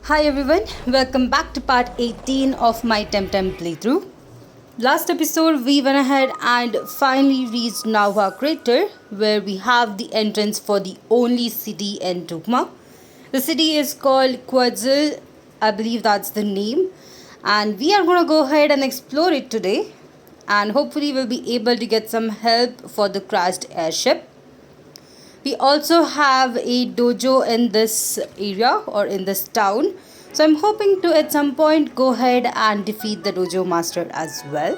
Hi everyone, welcome back to part 18 of my TemTem playthrough. Last episode we went ahead and finally reached Nauha crater where we have the entrance for the only city in Tukma. The city is called Quetzal, I believe that's the name, and we are going to go ahead and explore it today, and hopefully we'll be able to get some help for the crashed airship. We also have a dojo in this area or in this town. So I'm hoping to at some point go ahead and defeat the dojo master as well.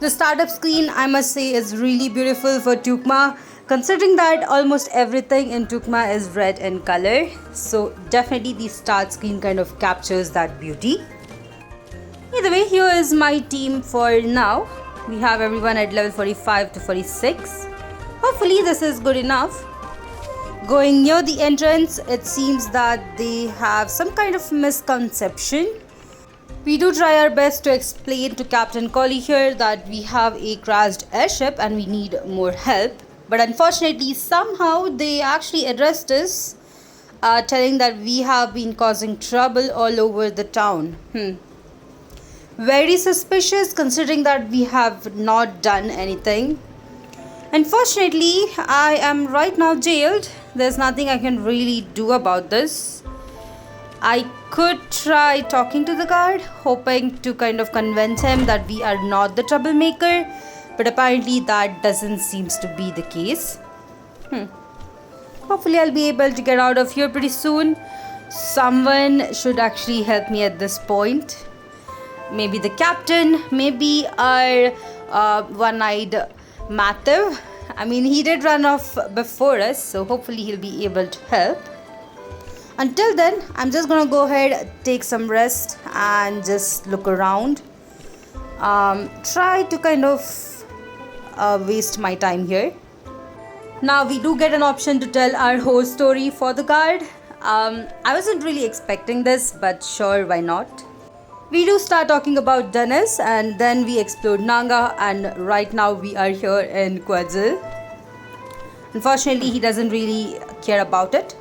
The startup screen I must say is really beautiful for Tukma, considering that almost everything in Tukma is red in color. So definitely the start screen kind of captures that beauty. Either way, here is my team for now. We have everyone at level 45 to 46. Hopefully this is good enough. Going near the entrance, it seems that they have some kind of misconception. We do try our best to explain to Captain Collie here that we have a crashed airship and we need more help. But unfortunately, somehow they actually addressed us, telling that we have been causing trouble all over the town. Very suspicious considering that we have not done anything. Unfortunately, I am right now jailed. There's nothing I can really do about this. I could try talking to the guard, hoping to kind of convince him that we are not the troublemaker, but apparently that doesn't seem to be the case. Hopefully I'll be able to get out of here pretty soon. Someone should actually help me at this point. Maybe the captain, maybe our one-eyed Matthew. I mean, he did run off before us, so hopefully he'll be able to help. Until then, I'm just gonna go ahead, take some rest and just look around. Try to kind of waste my time here. Now we do get an option to tell our whole story for the guard. I wasn't really expecting this, but sure, why not? We do start talking about Dennis and then we explore Nanga, and right now we are here in Quetzal. Unfortunately, he doesn't really care about it.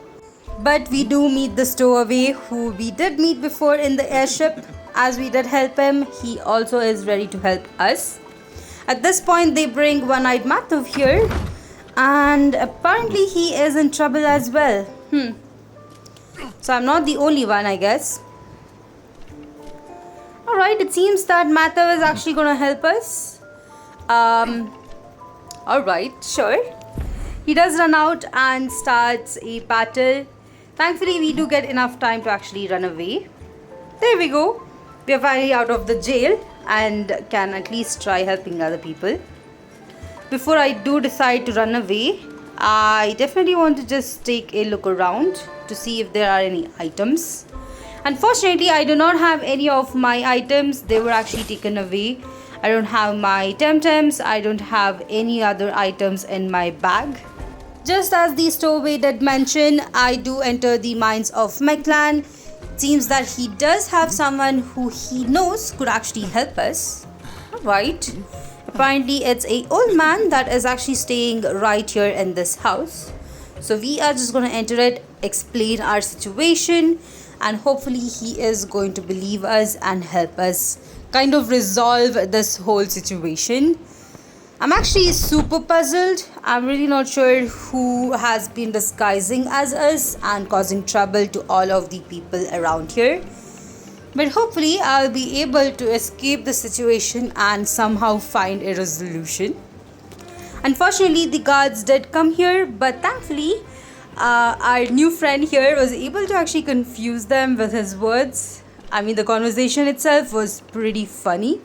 But we do meet the stowaway who we did meet before in the airship. As we did help him, he also is ready to help us. At this point, they bring one-eyed Matthew here, and apparently he is in trouble as well. So I'm not the only one, I guess. Alright, it seems that Matthew is actually going to help us. Alright, sure. He does run out and starts a battle. Thankfully, we do get enough time to actually run away. There we go. We are finally out of the jail and can at least try helping other people. Before I do decide to run away, I definitely want to just take a look around to see if there are any items. Unfortunately, I do not have any of my items. They were actually taken away. I don't have my TemTems. I don't have any other items in my bag. Just as the stowaway did mention, I do enter the mines of Meklan. It seems that he does have someone who he knows could actually help us. Alright. Apparently, it's an old man that is actually staying right here in this house. So we are just going to enter it, explain our situation, and hopefully he is going to believe us and help us kind of resolve this whole situation. I'm actually super puzzled. I'm really not sure who has been disguising as us and causing trouble to all of the people around here. But hopefully I'll be able to escape the situation and somehow find a resolution. Unfortunately, the guards did come here, but thankfully our new friend here was able to actually confuse them with his words. I mean, the conversation itself was pretty funny.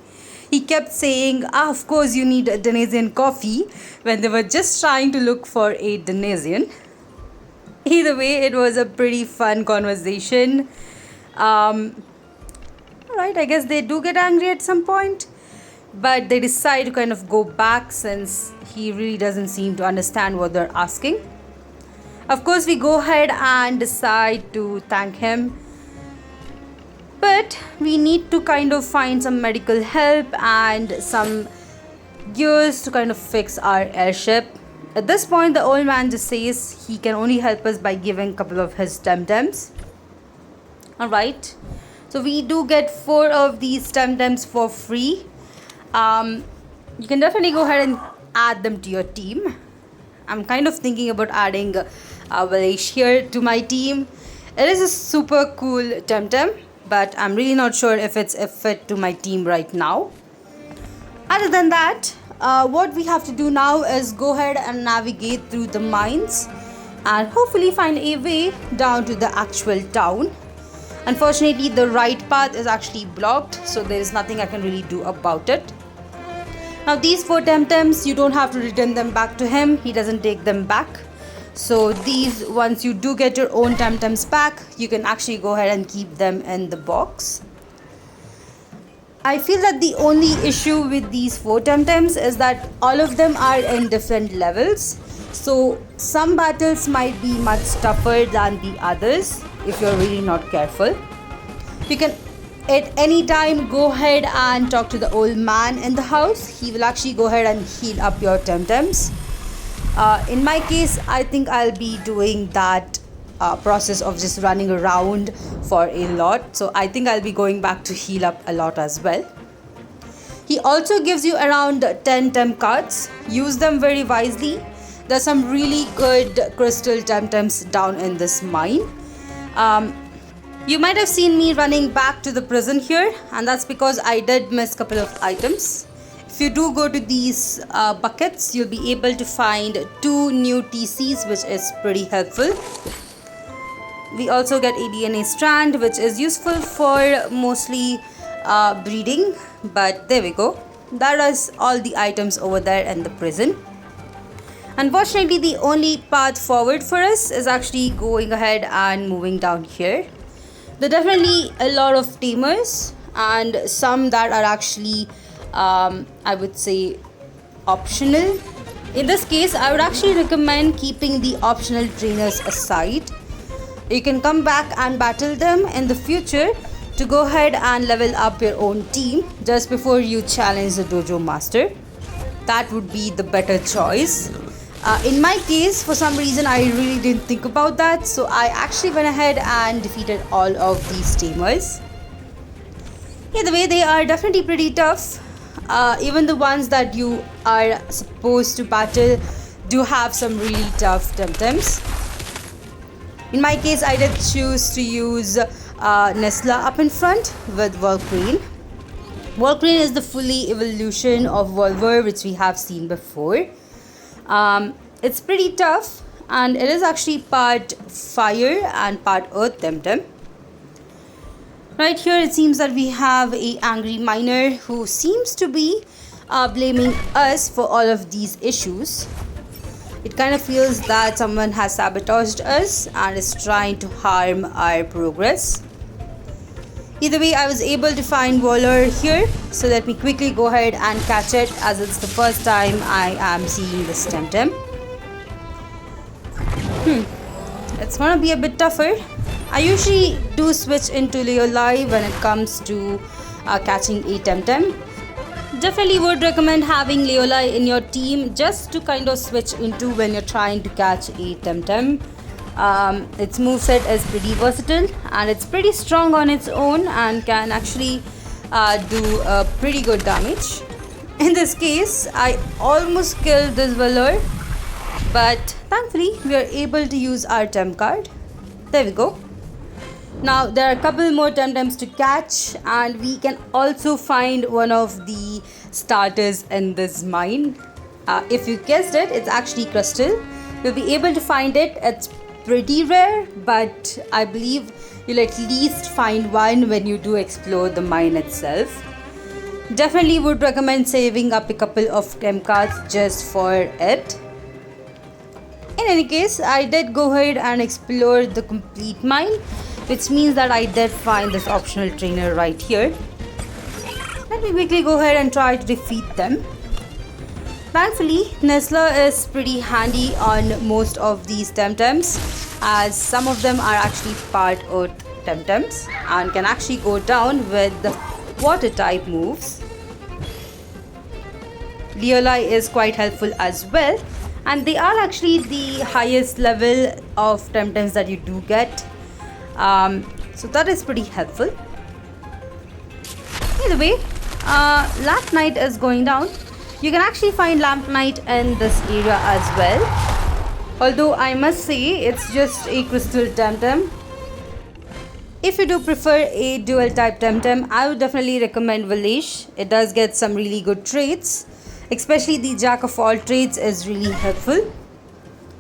He kept saying, of course you need a Denesian coffee, when they were just trying to look for a Denesian. Either way, it was a pretty fun conversation. Alright, I guess they do get angry at some point, but they decide to kind of go back since he really doesn't seem to understand what they're asking. Of course, we go ahead and decide to thank him. But we need to kind of find some medical help and some gears to kind of fix our airship. At this point, the old man just says he can only help us by giving a couple of his TemTems. Alright, so we do get 4 of these TemTems for free. You can definitely go ahead and add them to your team. I'm kind of thinking about adding Valesh here to my team. It is a super cool TemTem, but I'm really not sure if it's a fit to my team right now. Other than that, what we have to do now is go ahead and navigate through the mines and hopefully find a way down to the actual town. Unfortunately, the right path is actually blocked, so there is nothing I can really do about it. Now these 4 TemTems, you don't have to return them back to him. He doesn't take them back. So these, once you do get your own TemTems back, you can actually go ahead and keep them in the box. I feel that the only issue with these 4 TemTems is that all of them are in different levels. So some battles might be much tougher than the others if you're really not careful. You can at any time go ahead and talk to the old man in the house. He will actually go ahead and heal up your TemTems. In my case, I think I'll be doing that process of just running around for a lot. So I think I'll be going back to heal up a lot as well. He also gives you around 10 Tem cards. Use them very wisely. There's some really good crystal TemTems down in this mine. You might have seen me running back to the prison here, and that's because I did miss a couple of items. If you do go to these buckets, you'll be able to find 2 new TCs, which is pretty helpful. We also get a DNA strand, which is useful for mostly breeding, but there we go. That is all the items over there in the prison. Unfortunately, the only path forward for us is actually going ahead and moving down here. There are definitely a lot of tamers and some that are actually, I would say, optional. In this case, I would actually recommend keeping the optional trainers aside. You can come back and battle them in the future to go ahead and level up your own team just before you challenge the dojo master. That would be the better choice. In my case, for some reason, I really didn't think about that, so I actually went ahead and defeated all of these tamers. Either way, they are definitely pretty tough. Even the ones that you are supposed to battle do have some really tough TemTems. In my case, I did choose to use Nesla up in front with Volcrane. Volcrane is the fully evolution of Volver, which we have seen before. It's pretty tough, and it is actually part fire and part earth TemTem. Right here it seems that we have a angry miner who seems to be blaming us for all of these issues. It kind of feels that someone has sabotaged us and is trying to harm our progress. Either way, I was able to find Waller here, so let me quickly go ahead and catch it, as it's the first time I am seeing this TemTem. It's gonna be a bit tougher. I usually do switch into Leolai when it comes to catching a TemTem. Definitely would recommend having Leolai in your team just to kind of switch into when you're trying to catch a TemTem. Its moveset is pretty versatile and it's pretty strong on its own and can actually do pretty good damage. In this case, I almost killed this Valor, but thankfully we are able to use our Tem card. There we go. Now there are a couple more TemTems to catch, and we can also find one of the starters in this mine. If you guessed it, it's actually crystal. You'll be able to find it. It's pretty rare, but I believe you'll at least find one when you do explore the mine itself. Definitely would recommend saving up a couple of Tem cards just for it. In any case, I did go ahead and explore the complete mine, which means that I did find this optional trainer right here. Let me quickly go ahead and try to defeat them. Thankfully, Nesla is pretty handy on most of these TemTems, as some of them are actually part earth TemTems and can actually go down with water type moves. Leolai is quite helpful as well, and they are actually the highest level of TemTems that you do get. So that is pretty helpful. Either way, lamp night is going down. You can actually find lamp night in this area as well. Although I must say it's just a crystal TemTem. If you do prefer a dual type TemTem, I would definitely recommend Valish. It does get some really good traits. Especially the jack of all trades is really helpful.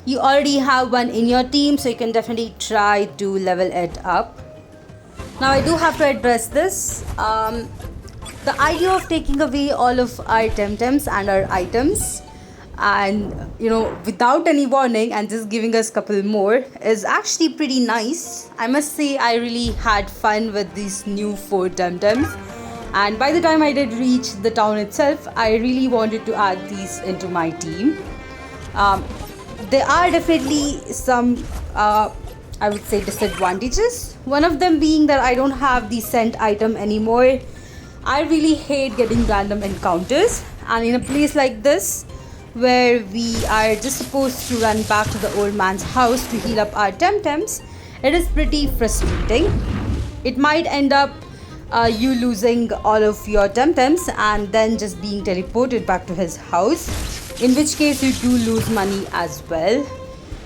You already have one in your team, so you can definitely try to level it up. Now I do have to address this. The idea of taking away all of our TemTems and our items and without any warning and just giving us a couple more is actually pretty nice. I must say I really had fun with these new 4 TemTems, and by the time I did reach the town itself, I really wanted to add these into my team. There are definitely some I would say disadvantages. One of them being that I don't have the scent item anymore. I really hate getting random encounters, and in a place like this where we are just supposed to run back to the old man's house to heal up our TemTems, it is pretty frustrating. It might end up you losing all of your TemTems and then just being teleported back to his house, in which case you do lose money as well.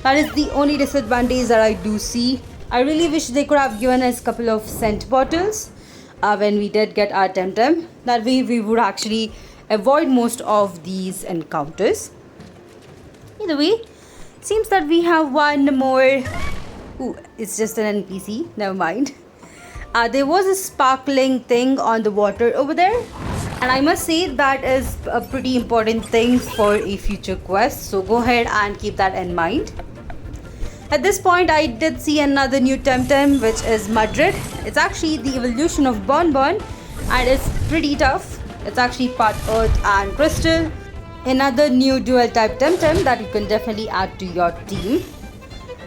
That is the only disadvantage that I do see. I really wish they could have given us a couple of scent bottles when we did get our TemTem. That way we would actually avoid most of these encounters. Either way, seems that we have one more. Ooh, it's just an NPC, never mind. There was a sparkling thing on the water over there, and I must say that is a pretty important thing for a future quest, so go ahead and keep that in mind. At this point, I did see another new TemTem, which is Madrid. It's actually the evolution of Bonbon, and it's pretty tough. It's actually part earth and crystal. Another new dual type TemTem that you can definitely add to your team.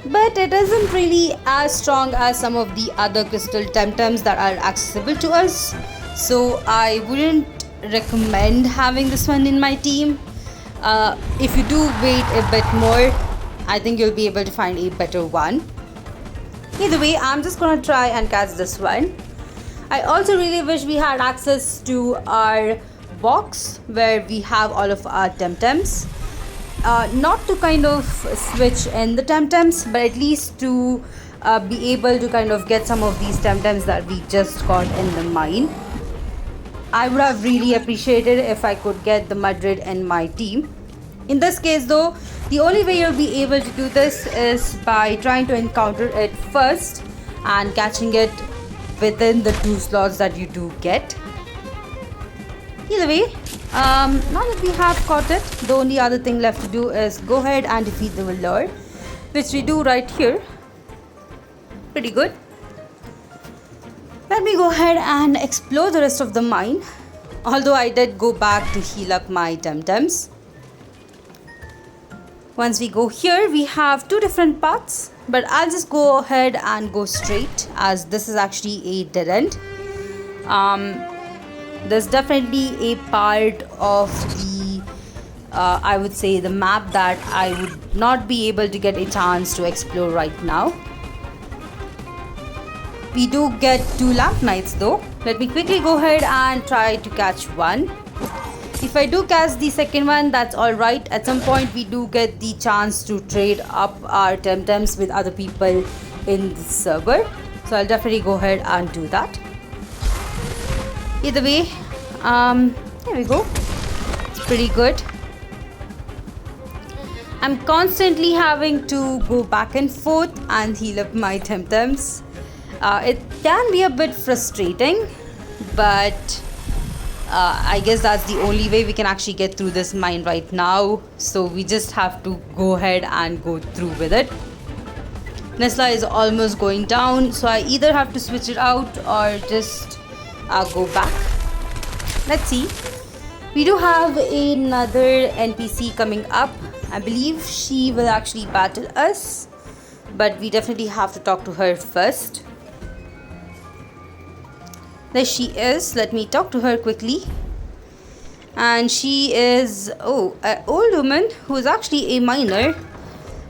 But it isn't really as strong as some of the other crystal TemTems that are accessible to us. So I wouldn't recommend having this one in my team. If you do wait a bit more, I think you'll be able to find a better one. Either way, I'm just gonna try and catch this one. I also really wish we had access to our box where we have all of our TemTems. Not to kind of switch in the TemTems, but at least to be able to kind of get some of these TemTems that we just got in the mine. I would have really appreciated if I could get the Madrid in my team. In this case though, the only way you'll be able to do this is by trying to encounter it first and catching it within the 2 slots that you do get. Either way, now that we have caught it, the only other thing left to do is go ahead and defeat the lure, which we do right here. Pretty good. Let me go ahead and explore the rest of the mine, although I did go back to heal up my TemTems. Once we go here, we have 2 different paths, but I'll just go ahead and go straight as this is actually a dead end. There's definitely a part of the I would say the map that I would not be able to get a chance to explore right now. We do get 2 lamp nights though. Let me quickly go ahead and try to catch one. If I do catch the second one, that's alright. At some point we do get the chance to trade up our TemTems with other people in the server, so I'll definitely go ahead and do that. Either way, there we go. It's pretty good. I'm constantly having to go back and forth and heal up my TemTems. It can be a bit frustrating, but I guess that's the only way we can actually get through this mine right now. So we just have to go ahead and go through with it. Nesla is almost going down, so I either have to switch it out or just go back. Let's see. We do have another NPC coming up. I believe she will actually battle us, but we definitely have to talk to her first. There she is. Let me talk to her quickly. And she is an old woman who is actually a miner.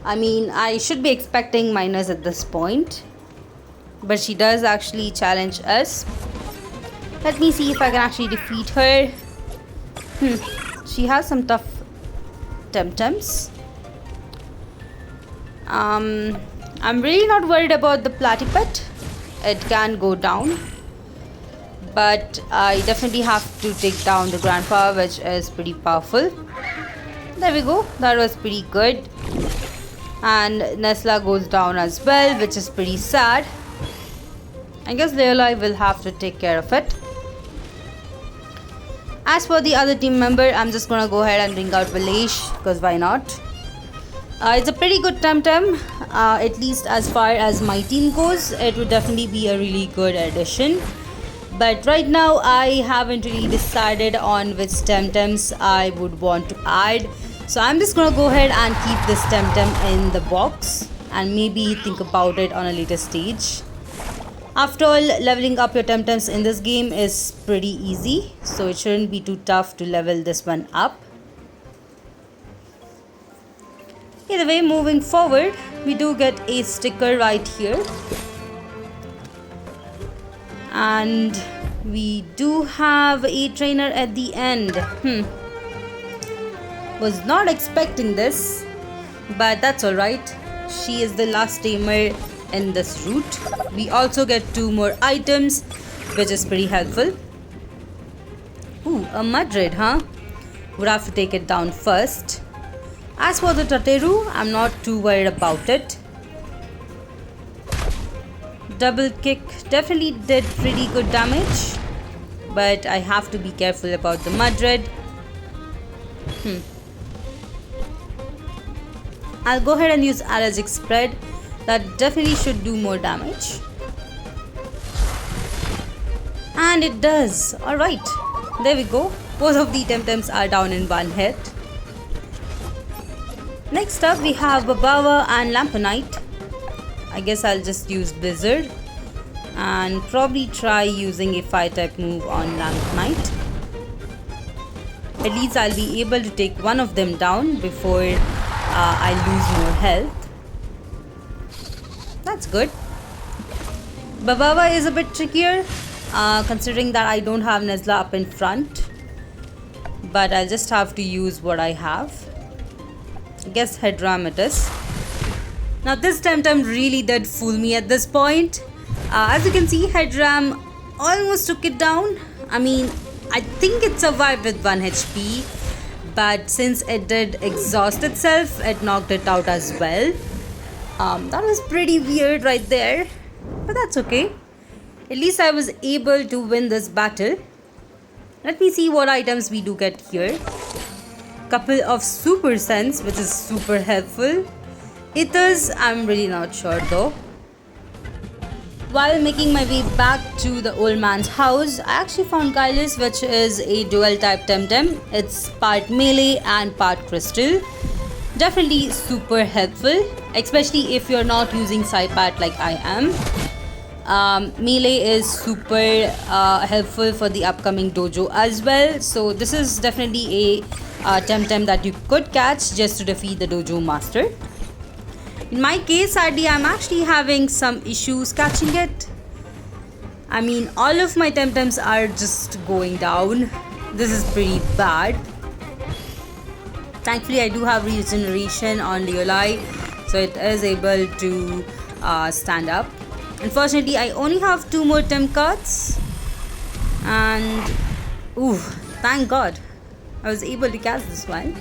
I mean, I should be expecting miners at this point. but she does actually challenge us. Let me see if I can actually defeat her. She has some tough TemTems. I'm really not worried about the platypet. It can go down, but I definitely have to take down the grandpa, which is pretty powerful. There we go. That was pretty good. And Nesla goes down as well, which is pretty sad. I guess Leolai will have to take care of it. As for the other team member, I'm just gonna go ahead and bring out Valesh, because why not? It's a pretty good TemTem, at least as far as my team goes. It would definitely be a really good addition. But right now, I haven't really decided on which TemTems I would want to add. So I'm just gonna go ahead and keep this TemTem in the box and maybe think about it on a later stage. After all, leveling up your TemTems in this game is pretty easy, so it shouldn't be too tough to level this one up. Either way, moving forward, we do get a sticker right here. And we do have a trainer at the end. Was not expecting this, but that's alright. She is the last tamer in this route. We also get 2 more items, which is pretty helpful. Ooh, a Madrid, huh? Would have to take it down first. As for the Tateru, I'm not too worried about it. Double kick definitely did pretty good damage, but I have to be careful about the Madrid. I'll go ahead and use allergic spread. That definitely should do more damage. And it does. Alright, there we go. Both of the TemTems are down in 1 hit. Next up, we have Babawa and Lamponite. I guess I'll just use Blizzard and probably try using a fire type move on Lamponite. At least I'll be able to take one of them down before I lose more health. That's good. Babawa is a bit trickier considering that I don't have Nesla up in front, but I'll just have to use what I have. I guess Hedram it is. Now this TemTem really did fool me at this point. As you can see, Hedram almost took it down. I mean, I think it survived with 1 HP, but since it did exhaust itself, it knocked it out as well. That was pretty weird right there, but that's okay. At least I was able to win this battle. Let me see what items we do get here. Couple of super scents, which is super helpful. Ethers, I'm really not sure though. While making my way back to the old man's house, I actually found Kylus, which is a dual type TemTem. It's part melee and part crystal. Definitely super helpful, especially if you're not using Saipat like I am. Melee is super helpful for the upcoming dojo as well. So this is definitely a TemTem that you could catch just to defeat the dojo master. In my case, sadly, I'm actually having some issues catching it. I mean, all of my TemTems are just going down. This is pretty bad. Thankfully, I do have regeneration on Leolai, so it is able to stand up. Unfortunately, I only have 2 more Tem cards. And, ooh, thank God, I was able to catch this one.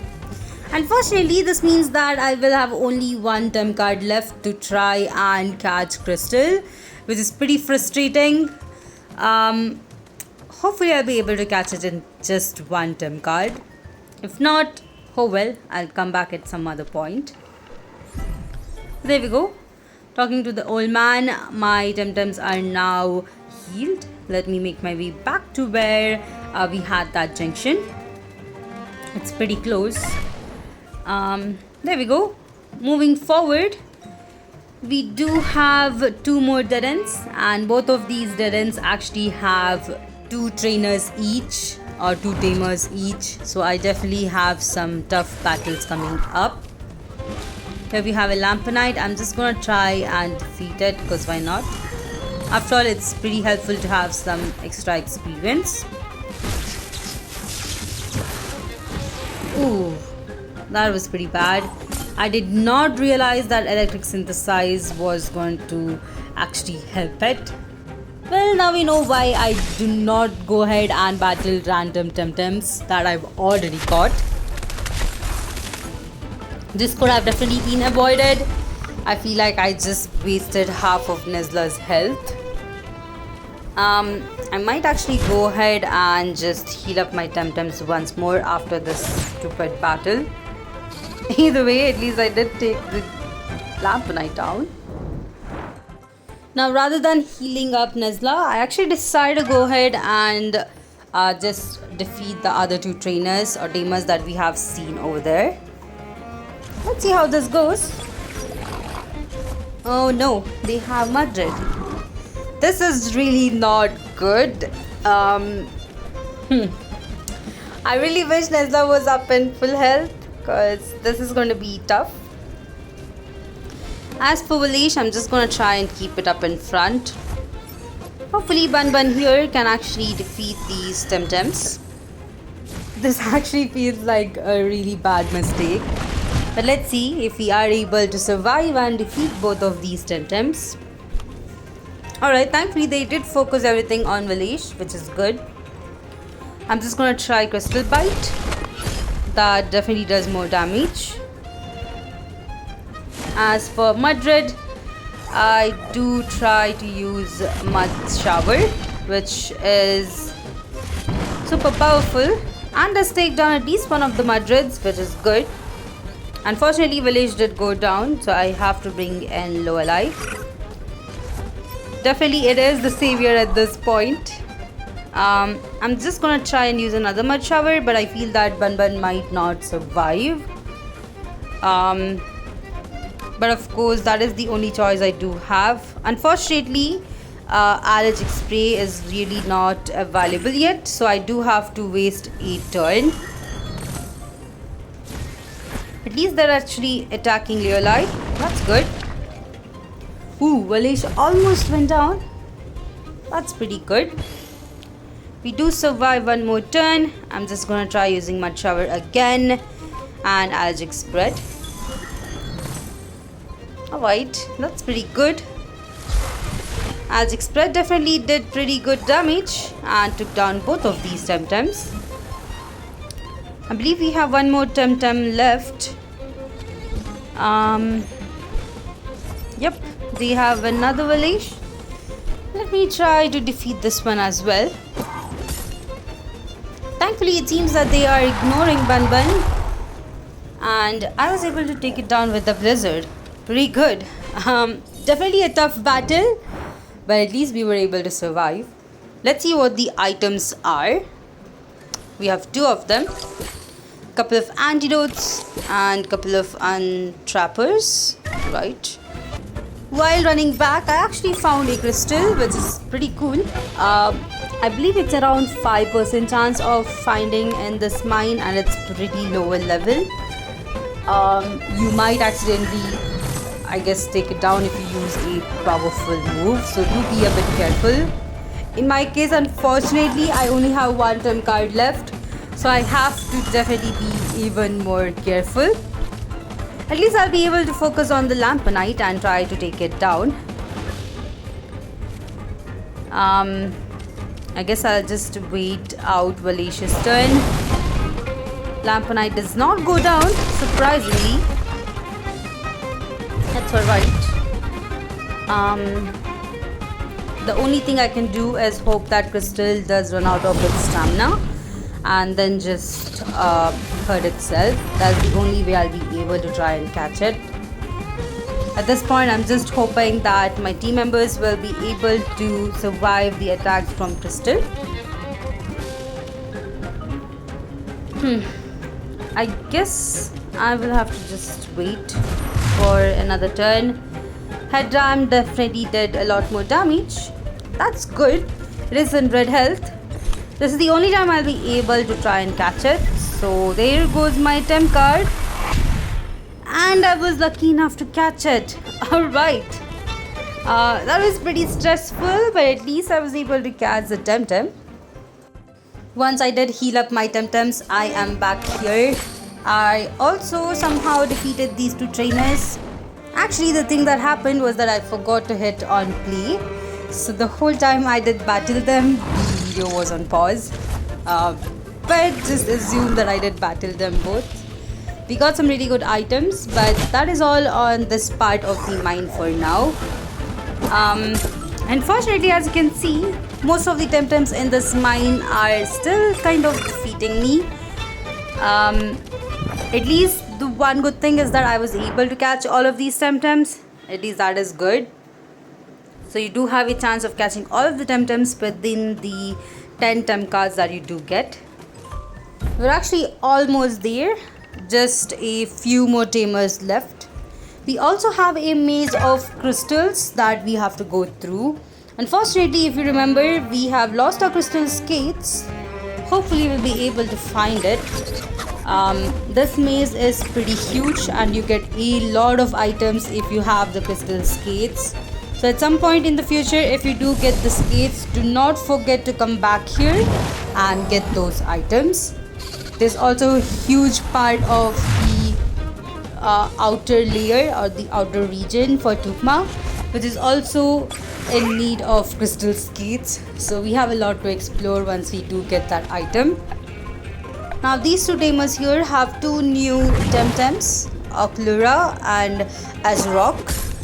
Unfortunately, this means that I will have only 1 Tem card left to try and catch Crystal, which is pretty frustrating. Hopefully, I'll be able to catch it in just 1 Tem card. If not, oh well, I'll come back at some other point. There we go. Talking to the old man, my TemTems are now healed. Let me make my way back to where we had that junction. It's pretty close. There we go. Moving forward, we do have 2 more dead ends, and both of these dead ends actually have 2 trainers each or 2 tamers each. So I definitely have some tough battles coming up. Here we have a Lamponite. I'm just gonna try and defeat it because why not? After all, it's pretty helpful to have some extra experience. Ooh, that was pretty bad. I did not realize that electric synthesize was going to actually help it. Well, now we know why I do not go ahead and battle random TemTems that I've already caught. This could have definitely been avoided. I feel like I just wasted half of Nuzlocke's health. I might actually go ahead and just heal up my TemTems once more after this stupid battle. Either way, at least I did take the Lamponite down. Now, rather than healing up Nuzlocke, I actually decided to go ahead and just defeat the other two trainers or demons that we have seen over there. Let's see how this goes. Oh no, they have Madrid. This is really not good. I really wish Nuzlocke was up in full health, because this is going to be tough. As for Valish, I'm just going to try and keep it up in front. Hopefully Bun Bun here can actually defeat these TemTems. This actually feels like a really bad mistake. But let's see if we are able to survive and defeat both of these TemTems. Alright, thankfully they did focus everything on Valish, which is good. I'm just going to try Crystal Bite. That definitely does more damage. As for Madrid, I do try to use Mud Shower, which is super powerful and does take down at least one of the Madrids, which is good. Unfortunately, Village did go down, so I have to bring in Low Alive. Definitely it is the savior at this point. I'm just gonna try and use another Mud Shower, but I feel that Bun Bun might not survive. But of course, that is the only choice I do have. Unfortunately, Allergic Spray is really not available yet, so I do have to waste a turn. At least they're actually attacking Leolai. That's good. Ooh, Valish almost went down. That's pretty good. We do survive one more turn. I'm just gonna try using Mud Shower again and Allergic Spread. Alright, that's pretty good. Allergic Spread definitely did pretty good damage and took down both of these TemTems. I believe we have one more TemTem left. Yep, they have another Village. Let me try to defeat this one as well. Thankfully, it seems that they are ignoring Bun Bun, and I was able to take it down with the Blizzard. Pretty good. Definitely a tough battle, but at least we were able to survive. Let's see what the items are. We have two of them. Couple of antidotes and couple of untrappers. Right. While running back, I actually found a crystal, which is pretty cool. I believe it's around 5% chance of finding in this mine, and it's pretty lower level. You might accidentally, I guess, take it down if you use a powerful move, so do be a bit careful. In my case, unfortunately, I only have one term card left, so I have to definitely be even more careful. At least I'll be able to focus on the Lamponite and try to take it down. I guess I'll just wait out Valicious turn. Lamponite does not go down, surprisingly. That's alright. The only thing I can do is hope that Crystal does run out of its stamina and then just hurt itself. That's the only way I'll be able to try and catch it. At this point, I'm just hoping that my team members will be able to survive the attacks from Crystal. I guess I will have to just wait for another turn. Head Ram definitely did a lot more damage. That's good. It is in red health. This is the only time I'll be able to try and catch it. So there goes my Tem card. And I was lucky enough to catch it. Alright. That was pretty stressful, but at least I was able to catch the TemTem. Once I did heal up my TemTems, I am back here. I also somehow defeated these two trainers. Actually, the thing that happened was that I forgot to hit on play. So the whole time I did battle them, the video was on pause. But just assume that I did battle them both. We got some really good items, but that is all on this part of the mine for now. Unfortunately, as you can see, most of the TemTems in this mine are still kind of defeating me. At least the one good thing is that I was able to catch all of these TemTems. At least that is good. So you do have a chance of catching all of the TemTems within the 10 Tem cards that you do get. We're actually almost there. Just a few more tamers left. We also have a maze of crystals that we have to go through. Unfortunately, if you remember, we have lost our crystal skates. Hopefully we'll be able to find it. This maze is pretty huge and you get a lot of items if you have the crystal skates. So at some point in the future, if you do get the skates, do not forget to come back here and get those items. There's also a huge part of the outer layer or the outer region for Tukma, which is also in need of crystal skates. So we have a lot to explore once we do get that item. Now these two tamers here have two new TemTems, Oklura and Azrock.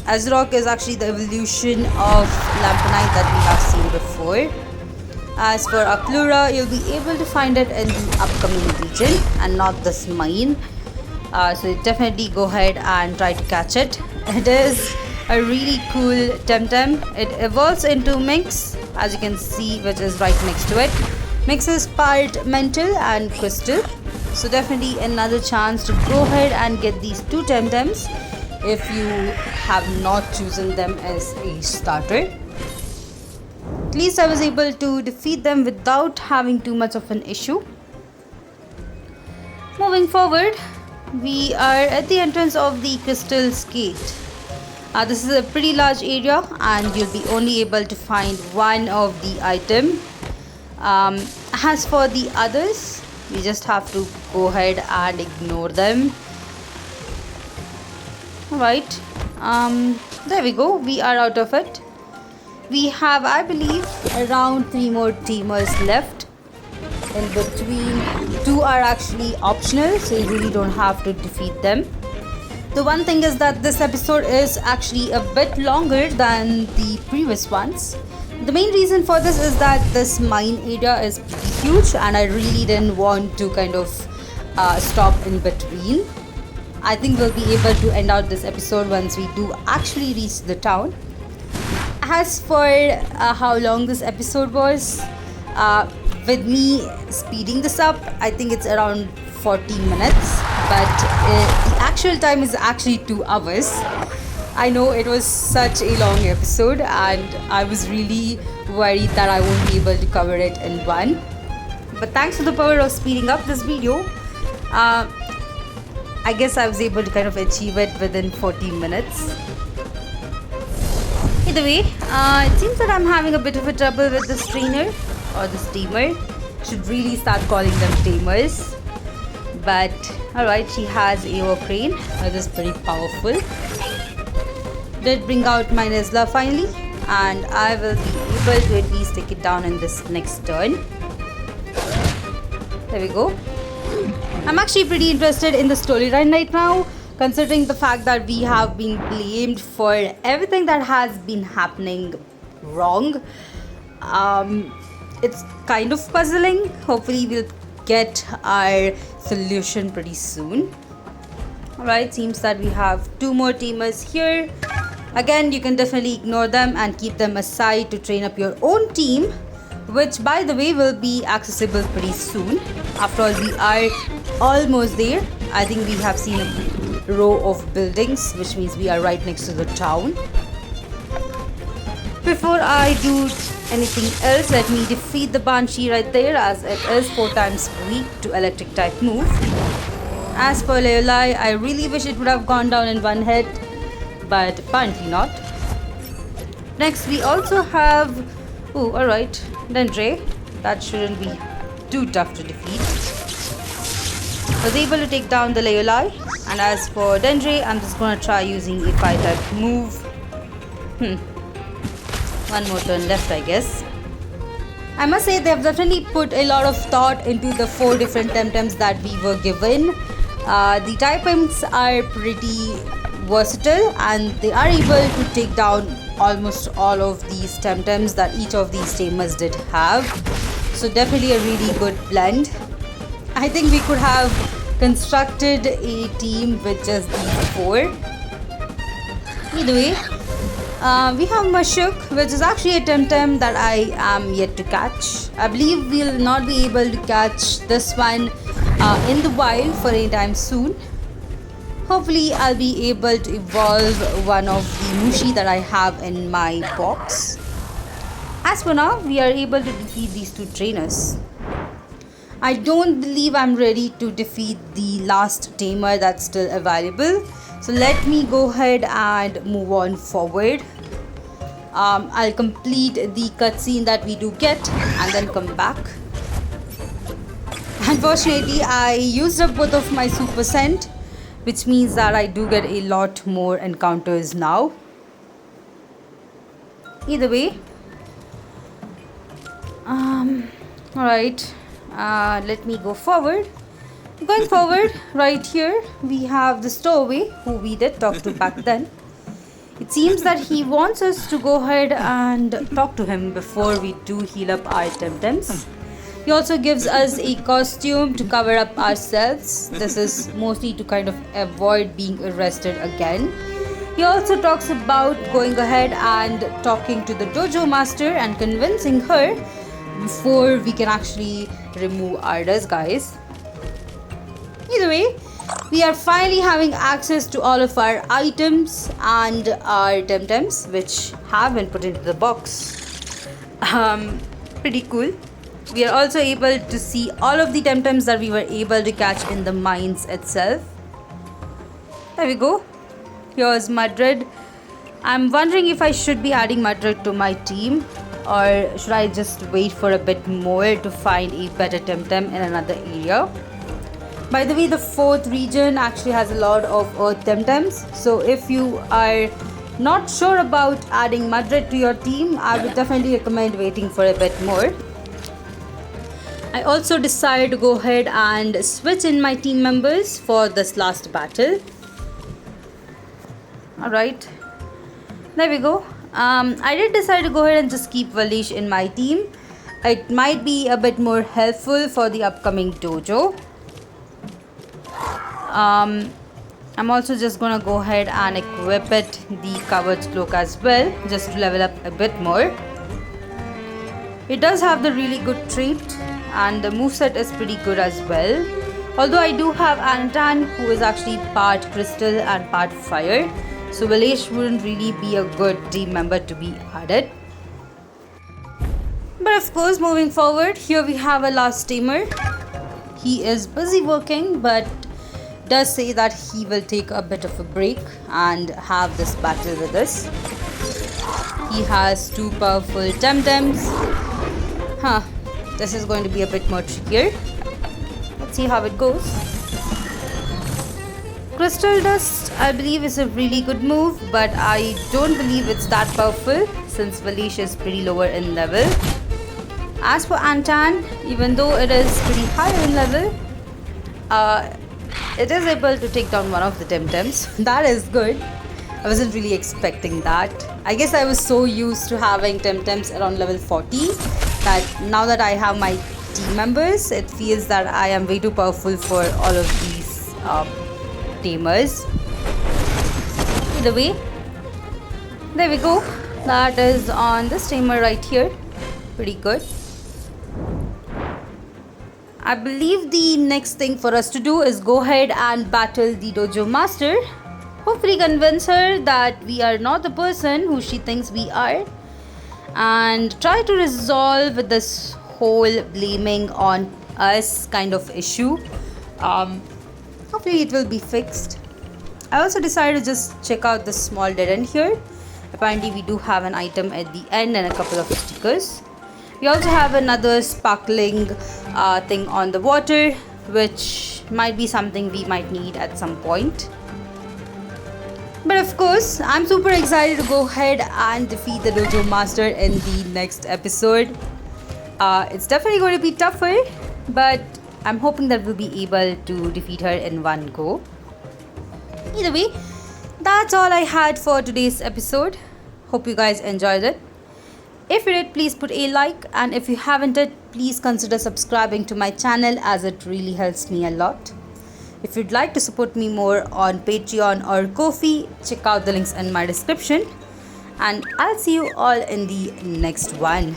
Azrock is actually the evolution of Lamponite that we have seen before. As for Oklura, you'll be able to find it in the upcoming region and not this mine. So definitely go ahead and try to catch it. It is a really cool TemTem. It evolves into Minx, as you can see, which is right next to it. Minx is part mental and crystal. So definitely another chance to go ahead and get these two TemTems if you have not chosen them as a starter. At least I was able to defeat them without having too much of an issue. Moving forward, we are at the entrance of the crystal skate. This is a pretty large area and you'll be only able to find one of the item. As for the others, we just have to go ahead and ignore them. Alright, there we go, we are out of it. We have, I believe, around 3 more teamers left. In between, 2 are actually optional, so you really don't have to defeat them. The one thing is that this episode is actually a bit longer than the previous ones. The main reason for this is that this mine area is pretty huge and I really didn't want to kind of stop in between. I think we'll be able to end out this episode once we do actually reach the town. As for how long this episode was, with me speeding this up, I think it's around 40 minutes, but the actual time is actually 2 hours. I know it was such a long episode and I was really worried that I won't be able to cover it in one. But thanks to the power of speeding up this video, I guess I was able to kind of achieve it within 40 minutes. Either way, it seems that I'm having a bit of a trouble with this trainer or this tamer. Should really start calling them tamers. But alright, she has a crane, which is pretty powerful. Did bring out my Nizla finally, and I will be able to at least take it down in this next turn. There we go. I'm actually pretty interested in the storyline right now, considering the fact that we have been blamed for everything that has been happening wrong. It's kind of puzzling. Hopefully we'll get our solution pretty soon. Alright, seems that we have 2 more teamers here. Again, you can definitely ignore them and keep them aside to train up your own team, which by the way will be accessible pretty soon. After all, we are almost there. I think we have seen a row of buildings, which means we are right next to the town. Before I do anything else, let me defeat the Banshee right there, as it is 4 times weak to electric type move. As for Leolai, I really wish it would have gone down in one hit, but apparently not. Next we also have, oh alright, Dendre. That shouldn't be too tough to defeat. Was able to take down the Leolai. And as for Dendre, I'm just gonna try using a fire type move. One more turn left, I guess. I must say they've definitely put a lot of thought into the 4 different TemTems that we were given. The typings are pretty versatile and they are able to take down almost all of these TemTems that each of these tamers did have. So definitely a really good blend. I think we could have constructed a team with just these 4. Either way, we have Mashuk, which is actually a TemTem that I am yet to catch. I believe we'll not be able to catch this one in the wild for any time soon. Hopefully I'll be able to evolve one of the Mushi that I have in my box. As for now, we are able to defeat these 2 trainers. I don't believe I'm ready to defeat the last tamer that's still available. So let me go ahead and move on forward. I'll complete the cutscene that we do get and then come back. Unfortunately, I used up both of my super scent, which means that I do get a lot more encounters now. Either way, alright, let me go forward. Going forward, right here we have the stowaway who we did talk to back then. It seems that he wants us to go ahead and talk to him before we do heal up our TemTems. He also gives us a costume to cover up ourselves. This is mostly to kind of avoid being arrested again. He also talks about going ahead and talking to the dojo master and convincing her before we can actually remove our disguise. Either way, we are finally having access to all of our items and our TemTems, which have been put into the box. Pretty cool. We are also able to see all of the TemTems that we were able to catch in the mines itself. There we go. Here's Madrid. I'm wondering if I should be adding Madrid to my team, or should I just wait for a bit more to find a better TemTem in another area. By the way, the 4th region actually has a lot of earth TemTems, so if you are not sure about adding Madrid to your team, I would definitely recommend waiting for a bit more. I also decided to go ahead and switch in my team members for this last battle. Alright, there we go. I did decide to go ahead and just keep Valish in my team. It might be a bit more helpful for the upcoming dojo. I'm also just gonna go ahead and equip it the covered cloak as well, just to level up a bit more. It does have the really good trait and the moveset is pretty good as well. Although I do have Antan, who is actually part crystal and part fire, so Valish wouldn't really be a good team member to be added. But of course, moving forward, here we have a last tamer. He is busy working, but does say that he will take a bit of a break and have this battle with us. He has 2 powerful TemTems. This is going to be a bit more trickier. Let's see how it goes. Crystal Dust, I believe, is a really good move, but I don't believe it's that powerful since Valish is pretty lower in level. As for Antan, even though it is pretty higher in level, it is able to take down one of the TemTems. That is good. I wasn't really expecting that. I guess I was so used to having TemTems around level 40 that now that I have my team members, it feels that I am way too powerful for all of these tamers. Either way, there we go. That is on this tamer right here. Pretty good. I believe the next thing for us to do is go ahead and battle the dojo master. Hopefully convince her that we are not the person who she thinks we are, and try to resolve this whole blaming on us kind of issue. Hopefully it will be fixed. I also decided to just check out this small dead end here Apparently we do have an item at the end and a couple of stickers. We also have another sparkling thing on the water, which might be something we might need at some point. But of course, I'm super excited to go ahead and defeat the dojo master in the next episode. It's definitely going to be tougher, but I'm hoping that we'll be able to defeat her in one go. Either way, that's all I had for today's episode. Hope you guys enjoyed it. If you did, please put a like, and if you haven't yet, please consider subscribing to my channel, as it really helps me a lot. If you'd like to support me more on Patreon or Ko-fi, check out the links in my description. And I'll see you all in the next one.